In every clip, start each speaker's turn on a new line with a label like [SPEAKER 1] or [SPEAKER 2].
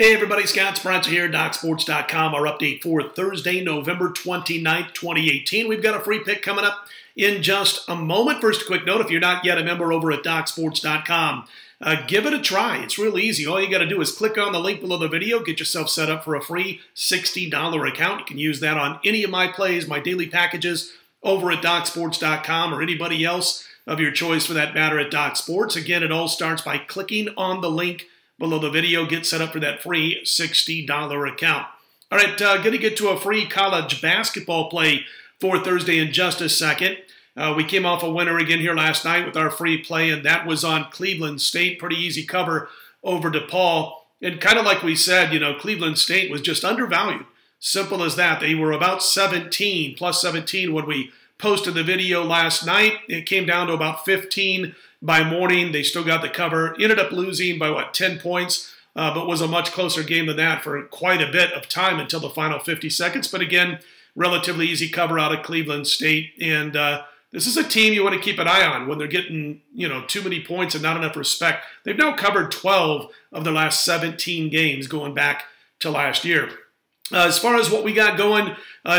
[SPEAKER 1] Hey everybody, Scott Spreitzer here, DocSports.com. Our update for Thursday, November 29th, 2018. We've got a free pick coming up in just a moment. First, a quick note, if you're not yet a member over at DocSports.com, give it a try. It's real easy. All you got to do is click on the link below the video, get yourself set up for a free $60 account. You can use that on any of my plays, my daily packages over at DocSports.com or anybody else of your choice for that matter at Doc Sports. Again, it all starts by clicking on the link below the video. Get set up for that free $60 account. All right, going to get to a free college basketball play for Thursday in just a second. We came off a winner again here last night with our free play, and that was on Cleveland State. Pretty easy cover over DePaul. And kind of like we said, you know, Cleveland State was just undervalued. Simple as that. They were about 17, plus 17 when we posted the video last night. It came down to about 15 by morning. They still got the cover. Ended up losing by, 10 points, but was a much closer game than that for quite a bit of time until the final 50 seconds. But again, relatively easy cover out of Cleveland State. And this is a team you want to keep an eye on when they're getting, too many points and not enough respect. They've now covered 12 of their last 17 games going back to last year. As far as what we got going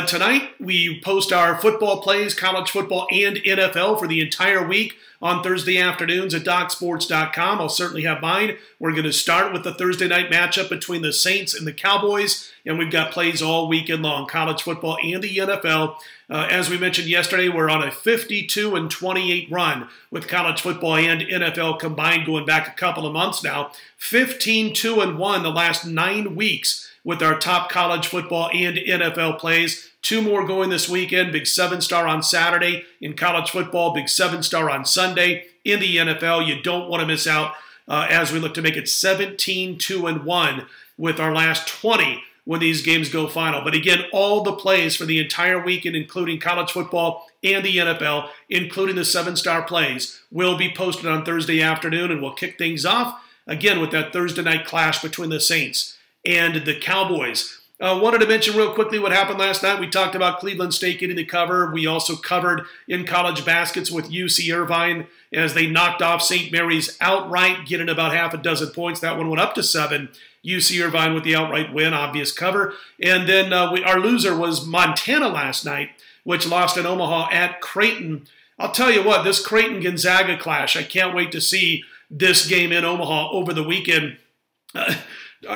[SPEAKER 1] tonight, we post our football plays, college football and NFL for the entire week on Thursday afternoons at DocSports.com. I'll certainly have mine. We're going to start with the Thursday night matchup between the Saints and the Cowboys, and we've got plays all weekend long, college football and the NFL. As we mentioned yesterday, we're on a 52-28 run with college football and NFL combined going back a couple of months now. 15-2-1 the last 9 weeks with our top college football and NFL plays. 2 more going this weekend, big 7-star on Saturday in college football, big 7-star on Sunday in the NFL. You don't want to miss out as we look to make it 17-2-1 with our last 20 when these games go final. But again, all the plays for the entire weekend, including college football and the NFL, including the 7-star plays, will be posted on Thursday afternoon, and we'll kick things off again with that Thursday night clash between the Saints and the Cowboys. Wanted to mention real quickly what happened last night. We talked about Cleveland State getting the cover. We also covered in college baskets with UC Irvine as they knocked off St. Mary's outright, getting about half a dozen points. That one went up to 7. UC Irvine with the outright win, obvious cover. And then our loser was Montana last night, which lost in Omaha at Creighton. I'll tell you what, this Creighton-Gonzaga clash, I can't wait to see this game in Omaha over the weekend.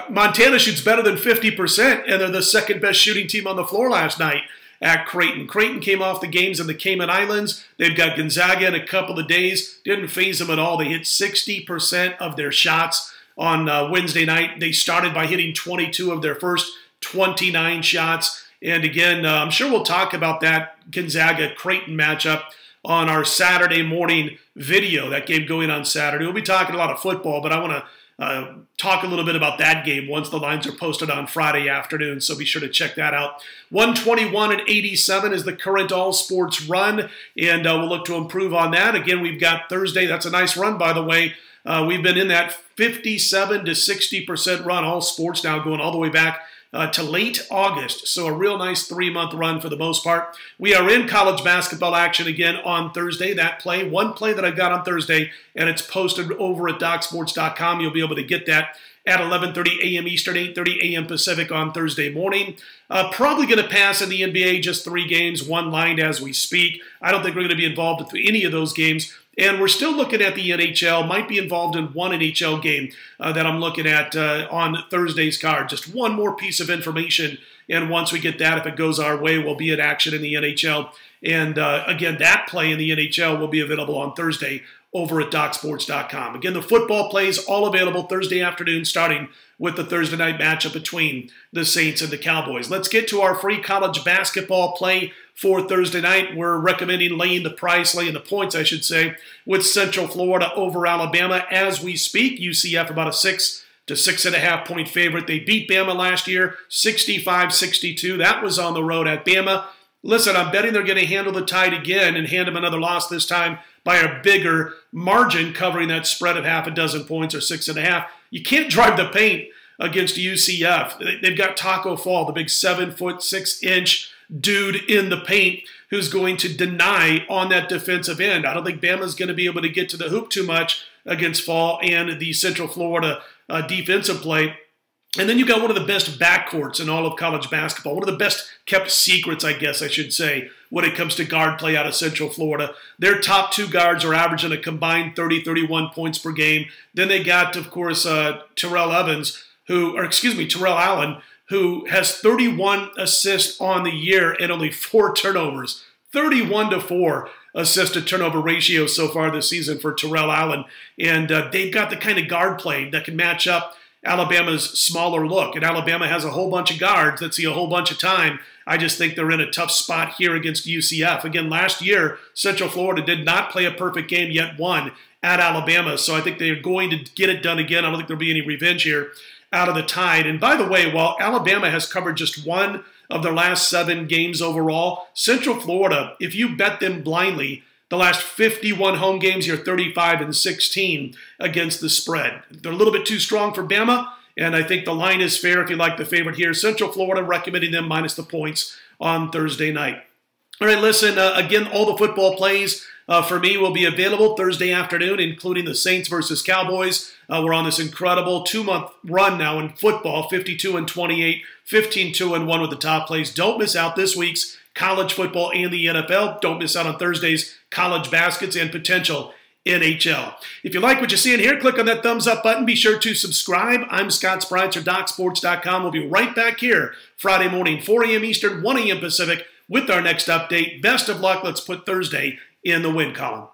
[SPEAKER 1] Montana shoots better than 50%, and they're the second best shooting team on the floor last night at Creighton. Creighton came off the games in the Cayman Islands. They've got Gonzaga in a couple of days. Didn't faze them at all. They hit 60% of their shots on Wednesday night. They started by hitting 22 of their first 29 shots. And again, I'm sure we'll talk about that Gonzaga-Creighton matchup on our Saturday morning video, that game going on Saturday. We'll be talking a lot of football, but I want to talk a little bit about that game once the lines are posted on Friday afternoon, so be sure to check that out. 121-87 is the current all-sports run, and we'll look to improve on that. Again, we've got Thursday. That's a nice run, by the way. We've been in that 57 to 60% run, all sports now, going all the way back to late August. So a real nice 3-month run for the most part. We are in college basketball action again on Thursday. That play, one play that I got on Thursday, and it's posted over at DocSports.com. You'll be able to get that at 11:30 a.m. Eastern, 8:30 a.m. Pacific on Thursday morning. Probably going to pass in the NBA, just 3 games, 1 lined as we speak. I don't think we're going to be involved with any of those games. And we're still looking at the NHL, might be involved in one NHL game that I'm looking at on Thursday's card. Just one more piece of information, and once we get that, if it goes our way, we'll be in action in the NHL. And again, that play in the NHL will be available on Thursday over at DocSports.com. Again, the football plays all available Thursday afternoon, starting with the Thursday night matchup between the Saints and the Cowboys. Let's get to our free college basketball play for Thursday night. We're recommending laying the points, I should say, with Central Florida over Alabama as we speak. UCF about a 6 to 6.5 point favorite. They beat Bama last year, 65-62. That was on the road at Bama. Listen, I'm betting they're going to handle the Tide again and hand them another loss this time by a bigger margin, covering that spread of half a dozen points or 6.5. You can't drive the paint against UCF. They've got Taco Fall, the big 7-foot, 6-inch dude in the paint who's going to deny on that defensive end. I don't think Bama's going to be able to get to the hoop too much against Fall and the Central Florida defensive play. And then you've got one of the best backcourts in all of college basketball, one of the best kept secrets, I guess I should say, when it comes to guard play out of Central Florida. Their top two guards are averaging a combined 30, 31 points per game. Then they got, of course, Terrell Allen, who has 31 assists on the year and only 4 turnovers. 31-4 assist to turnover ratio so far this season for Terrell Allen. And they've got the kind of guard play that can match up Alabama's smaller look. And Alabama has a whole bunch of guards that see a whole bunch of time. I just think they're in a tough spot here against UCF. Again, last year, Central Florida did not play a perfect game, yet won at Alabama. So I think they're going to get it done again. I don't think there'll be any revenge here out of the Tide. And by the way, while Alabama has covered just one of their last 7 games overall, Central Florida, if you bet them blindly, the last 51 home games, you're 35-16 against the spread. They're a little bit too strong for Bama, and I think the line is fair if you like the favorite here. Central Florida recommending them minus the points on Thursday night. All right, listen, again, all the football plays for me will be available Thursday afternoon, including the Saints versus Cowboys. We're on this incredible 2-month run now in football, 52-28, 15-2-1 with the top plays. Don't miss out this week's college football and the NFL. Don't miss out on Thursday's college baskets and potential NHL. If you like what you see in here, click on that thumbs up button. Be sure to subscribe. I'm Scott Spreitzer, DocSports.com. We'll be right back here Friday morning, 4 a.m. Eastern, 1 a.m. Pacific with our next update. Best of luck. Let's put Thursday in the win column.